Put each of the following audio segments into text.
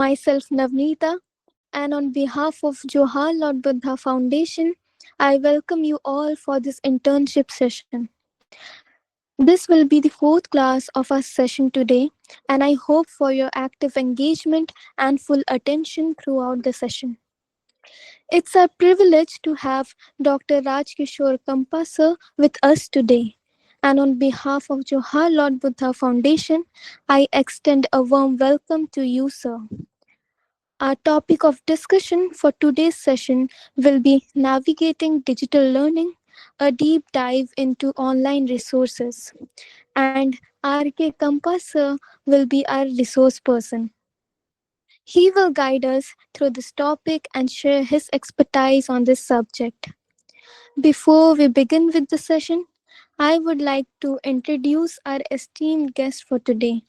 Myself Navneeta, and on behalf of Johar Lord Buddha Foundation, I welcome you all for this internship session. This will be the fourth class of our session today, and I hope for your active engagement and full attention throughout the session. It's our privilege to have Dr. Kishore Kampa sir with us today. And on behalf of Johar Lord Buddha Foundation, I extend a warm welcome to you, sir. Our topic of discussion for today's session will be navigating digital learning, a deep dive into online resources. And R.K. Kampa sir will be our resource person. He will guide us through this topic and share his expertise on this subject. Before we begin with the session, I would like to introduce our esteemed guest for today.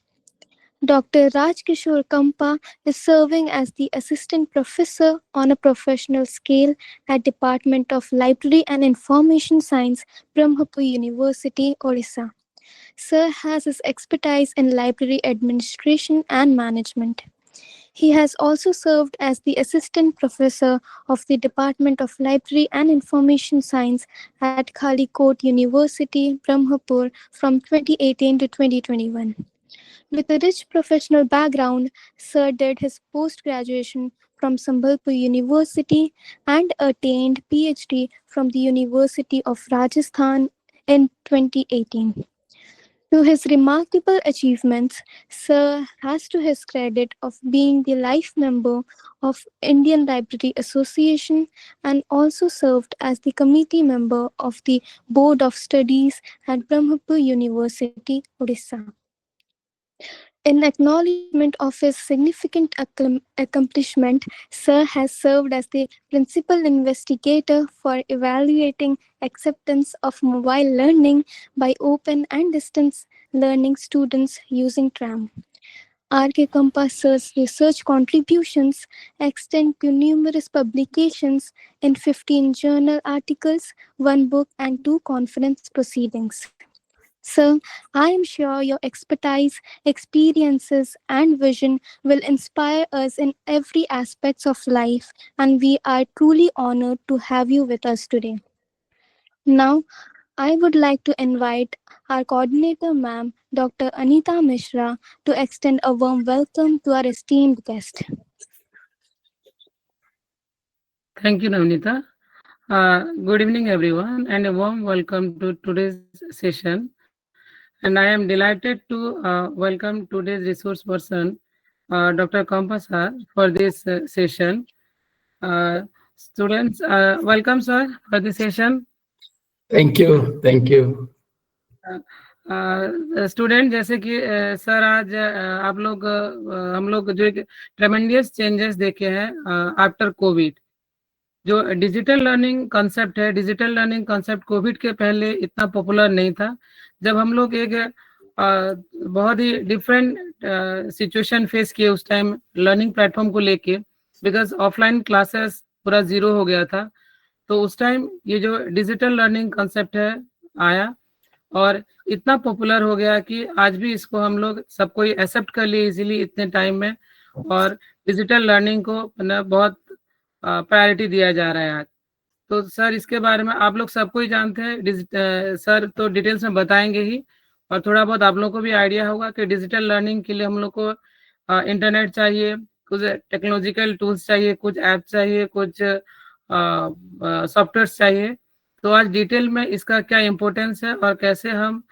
Dr. Kishore Kampa is serving as the Assistant Professor on a professional scale at Department of Library and Information Science, Berhampur University, Odisha. Sir has his expertise in library administration and management. He has also served as the Assistant Professor of the Department of Library and Information Science at Kalikot University, Berhampur from 2018 to 2021. With a rich professional background, Sir did his post-graduation from Sambhalpur University and attained PhD from the University of Rajasthan in 2018. To his remarkable achievements, Sir has to his credit of being the life member of Indian Library Association and also served as the committee member of the Board of Studies at Berhampur University, Odisha. In acknowledgement of his significant accomplishment, Sir has served as the principal investigator for evaluating acceptance of mobile learning by open and distance learning students using TRAM. R.K. Kampa Sir's research contributions extend to numerous publications in 15 journal articles, one book, and 2 conference proceedings. Sir, I am sure your expertise, experiences, and vision will inspire us in every aspect of life, and we are truly honored to have you with us today. Now, I would like to invite our coordinator, ma'am, Dr. Anita Mishra, to extend a warm welcome to our esteemed guest. Thank you, Navneeta. Good evening, everyone, and a warm welcome to today's session. And I am delighted to welcome today's resource person, Dr. Kampa sir, for this session. Students, welcome, sir, for the session. Thank you. Thank you. Student जैसे कि sir आज आप लोग हम लोग जो एक tremendous changes देखे हैं आफ्टर कोविड. जो डिजिटल लर्निंग कंसेप्ट है, डिजिटल लर्निंग कंसेप्ट कोविड के पहले इतना पॉपुलर नहीं था. जब हम लोग एक बहुत ही डिफरेंट सिचुएशन फेस किए उस टाइम लर्निंग प्लेटफॉर्म को लेके, बिकॉज ऑफलाइन क्लासेस पूरा जीरो हो गया था. तो उस टाइम ये जो डिजिटल लर्निंग कंसेप्ट है आया और इतना पॉपुलर हो गया कि आज भी इसको हम लोग सब कोई एक्सेप्ट कर लिए इजीली इतने टाइम में, और डिजिटल लर्निंग को बहुत प्रायोरिटी दिया जा रहा है आज. तो सर इसके बारे में आप लोग सबको ही जानते हैं, सर तो डिटेल्स में बताएंगे ही, और थोड़ा बहुत आप लोगों को भी आइडिया होगा कि डिजिटल लर्निंग के लिए हम लोग को इंटरनेट चाहिए, कुछ टेक्नोलॉजिकल टूल्स चाहिए, कुछ ऐप चाहिए, कुछ सॉफ्टवेयर चाहिए. तो आज डिटेल में इसका क्या इम्पोर्टेंस है और कैसे हम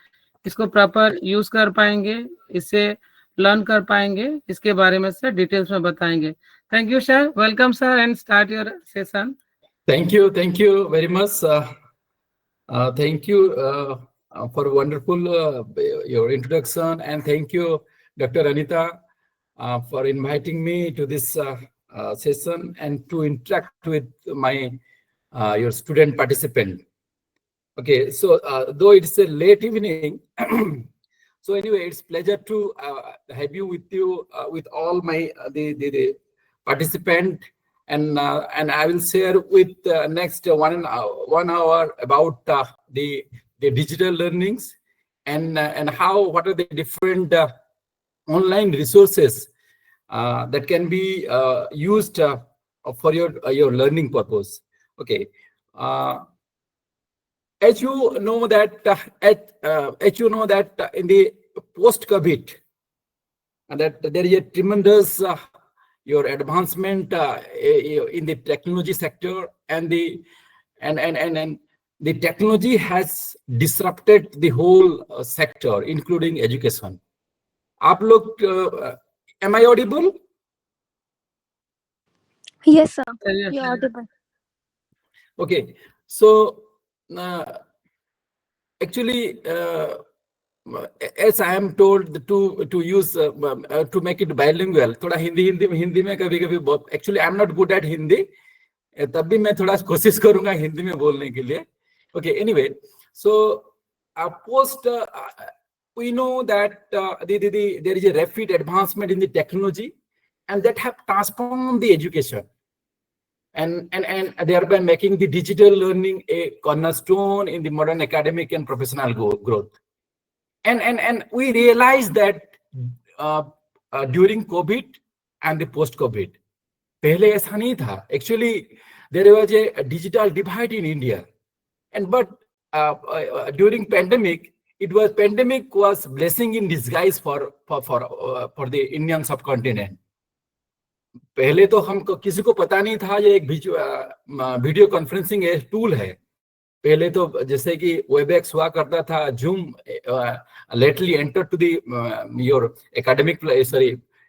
इसको प्रॉपर यूज कर पाएंगे, इससे लर्न कर पाएंगे, इसके बारे में सर डिटेल्स में बताएंगे. Thank you, sir. Welcome, sir, and start your session. Thank you. Thank you very much. Thank you for wonderful your introduction, and thank you, Dr. Anita, for inviting me to this session and to interact with my your student participant. Okay, so though it's a late evening, so anyway, it's pleasure to have you with all my the participant, and I will share with next 1 hour about the digital learnings and how what are the different online resources that can be used for your learning purpose. Okay. As you know that in the post-COVID, that there is a tremendous your advancement in the technology sector, and the technology has disrupted the whole sector, including education. आप लोग, am I audible? Yes, sir. Yes, You're audible. Okay, so actually, as I am told to use to make it bilingual, थोड़ा हिंदी में कभी-कभी actually I'm not good at Hindi, तब भी मैं थोड़ा कोशिश करूंगा हिंदी में बोलने के लिए. Okay, anyway, so post we know that there is a rapid advancement in the technology, and that have transformed the education, and thereby making the digital learning a cornerstone in the modern academic and professional growth. And we realized that during COVID and the post-COVID, पहले ऐसा नहीं था. Actually, there was a digital divide in India, but during pandemic, pandemic was blessing in disguise for the Indian subcontinent. पहले तो हमको किसी को पता नहीं था ये एक वीडियो कॉन्फ्रेंसिंग टूल है. पहले तो जैसे कि वेबएक्स हुआ करता था, zoom lately entered to the your academic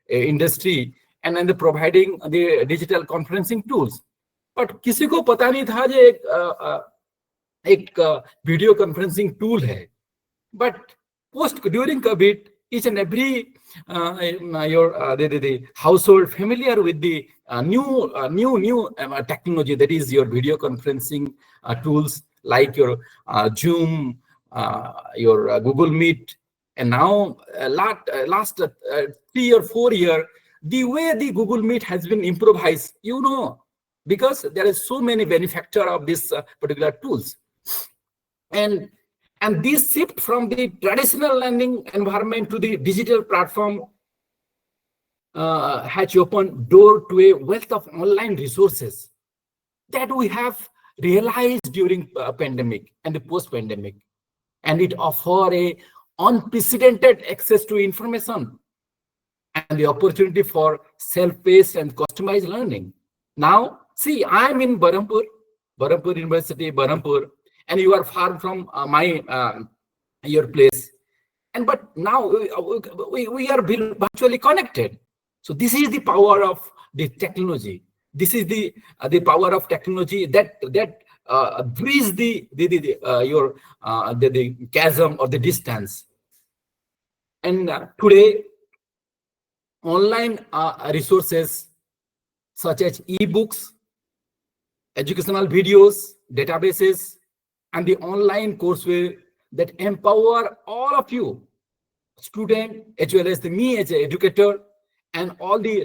industry, and then providing the digital conferencing tools. But किसी को पता नहीं था ये एक वीडियो कॉन्फ्रेंसिंग टूल है. But during COVID, each and every the household familiar with the new technology, that is your video conferencing tools like your Zoom, your Google Meet, and now last 3 or 4 years, the way the Google Meet has been improvised, because there is so many benefactor of this particular tools, and this shift from the traditional learning environment to the digital platform has opened door to a wealth of online resources that we have realized during pandemic and the post-pandemic, and it offer a unprecedented access to information and the opportunity for self-paced and customized learning. Now, see, I am in Berhampur University, Berhampur, and you are far from your place, but now we are virtually connected. So this is the power of the technology. This is the power of technology that bridge the chasm or the distance. And today, online resources such as e-books, educational videos, databases, and the online courseware that empower all of you, student as well as me as an educator, and all the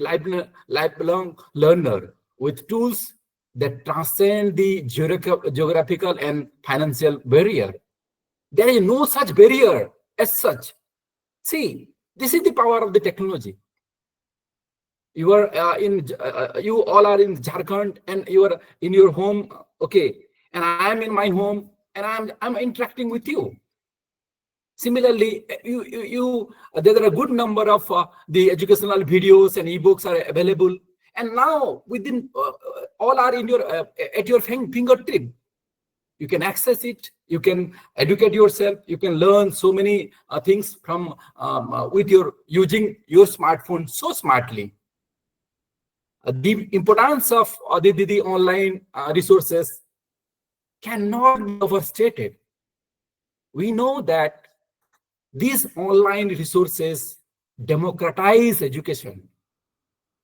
lifelong learner, with tools that transcend the geographical and financial barrier. There is no such barrier as such. See, this is the power of the technology. You are you all are in Jharkhand, and you are in your home, okay, and I am in my home, and I'm interacting with you. Similarly, there are a good number of the educational videos and ebooks are available, and now within all are in your at your fingertip. You can access it. You can educate yourself. You can learn so many things from with using your smartphone so smartly. The importance of the online resources cannot be overstated. We know that these online resources democratize education.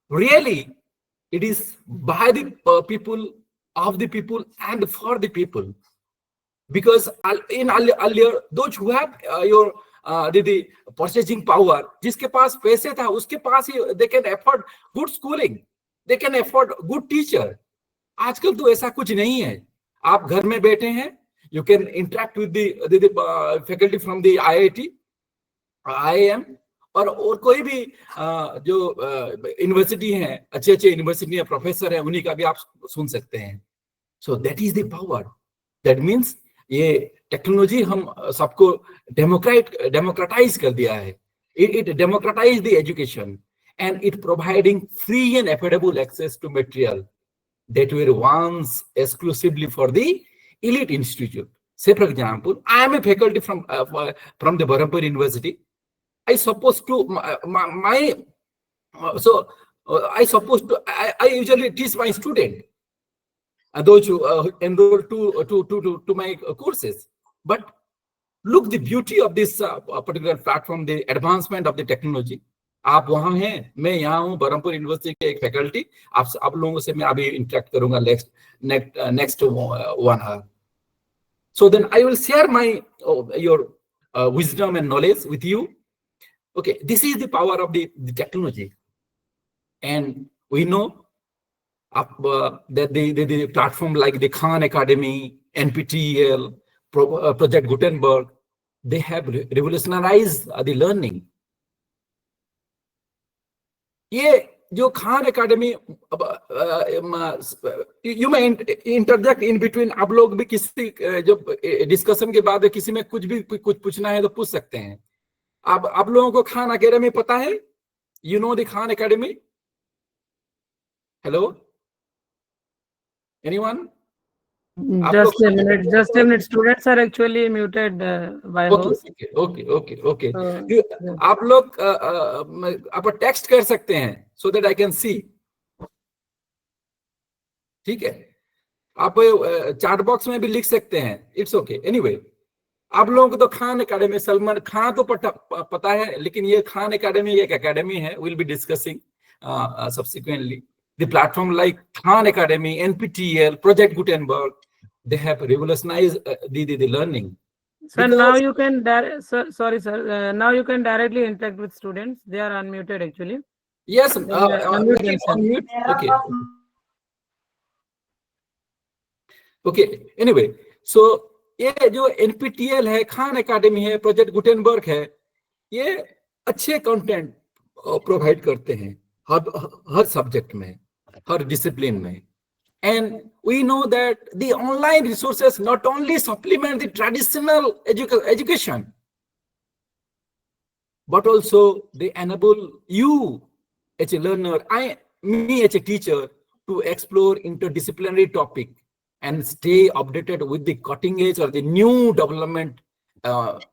Really, it is by the people, of the people, and for the people. Because in earlier, those who have your the purchasing power, जिसके पास पैसे था, उसके पास ही they can afford good schooling, they can afford good teacher. आजकल तो ऐसा कुछ नहीं है. आप घर में बैठे हैं, you can interact with the faculty from the IIT, IIM, और कोई भी जो यूनिवर्सिटी है, अच्छे यूनिवर्सिटी है, प्रोफेसर है, उन्हीं का भी आप सुन सकते हैं. So that is the power. That means ये टेक्नोलॉजी हम सबको डेमोक्रेटाइज कर दिया है. It democratized the education, and it providing free and affordable access to material that were once exclusively for the elite institute. Say, for example, I am a faculty from the Berhampur University. I supposed to I usually teach my student, those who enroll to my courses. But look the beauty of this particular platform, the advancement of the technology. आप वहां हैं, मैं यहाँ हूँ, Barhampur university के एक faculty. आप लोगों से मैं अभी इंटरेक्ट करूंगा next 1 hour. So then I will share my your wisdom and knowledge with you. Okay, this is the power of the technology, and we know that the platform like the Khan Academy, NPTEL, Project Gutenberg, they have revolutionized the learning. ये जो Khan academy, you मैं interject in between. आप लोग भी किसी जब discussion के बाद किसी में कुछ पूछना है तो पूछ सकते हैं. आप लोगों को खान एकेडमी पता है? You know the Khan academy? Hello, anyone? Just a minute. Students are actually muted by host. Okay. आप लोग आप टेक्स्ट कर सकते हैं so that I can see. ठीक है, आप चैट बॉक्स में भी लिख सकते हैं. It's okay. Anyway, आप लोगों को तो खान एकेडमी, सलमान खान तो पता है, लेकिन ये खान एकेडमी एक एकेडमी है. We'll be discussing subsequently. The platform like Khan Academy, NPTEL, Project Gutenberg, they have revolutionized the learning. Sir, now you can sorry sir, now you can directly interact with students. They are unmuted actually. Yes, unmute. Okay. Anyway, so ये जो NPTEL है, Khan academy है, project Gutenberg है, ये अच्छे content provide करते हैं हर subject में, हर डिसिप्लिन में. And we know that the online resources not only supplement the traditional education, but also they enable you as a learner, me as a teacher, to explore interdisciplinary topic and stay updated with the cutting edge or the new development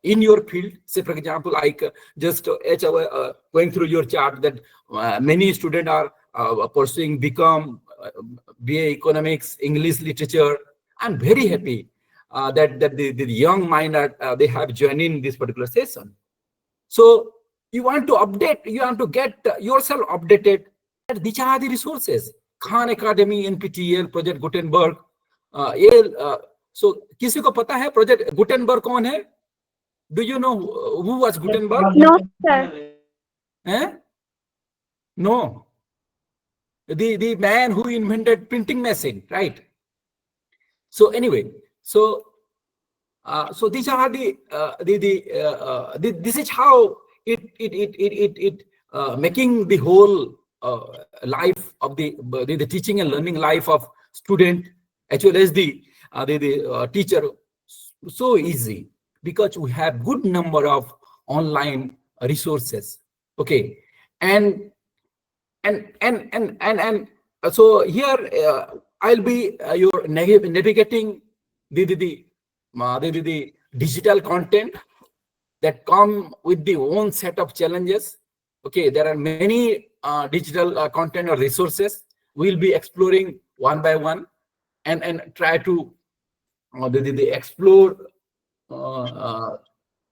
in your field. Say, for example, like just going through your chart that many students are pursuing BCom, BA Economics, English Literature. I'm very happy that the young mind they have joined in this particular session. So you want to update, you want to get yourself updated. These are the resources: Khan Academy, NPTEL, Project Gutenberg. So किसी को पता है Project Gutenberg कौन है? Do you know who was Gutenberg? No, sir. No. The man who invented printing machine, right? So anyway, so these are this is how it making the whole life of the teaching and learning life of student as well as the teacher so easy, because we have good number of online resources. Okay, and so here I'll be your navigating the digital content that come with the own set of challenges. Okay, there are many digital content or resources. We'll be exploring one by one and try to explore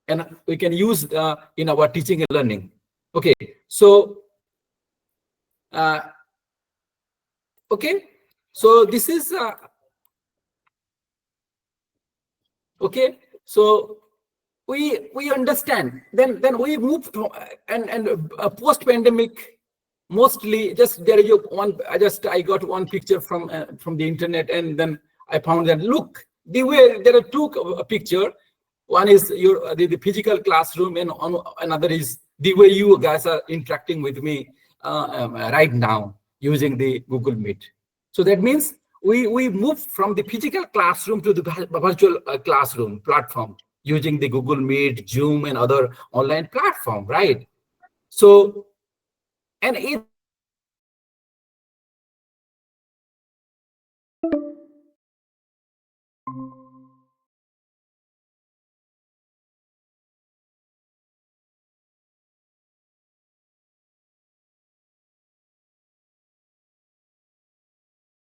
and we can use in our teaching and learning. Okay, so okay, so this is okay, so we understand. Then we move to and post pandemic. Mostly just there is one, I got one picture from the internet, and then I found that look, there are two picture. One is the physical classroom, and another is the way you guys are interacting with me right now using the Google Meet. So that means we moved from the physical classroom to the virtual classroom platform using the Google Meet, Zoom, and other online platform, right? So, and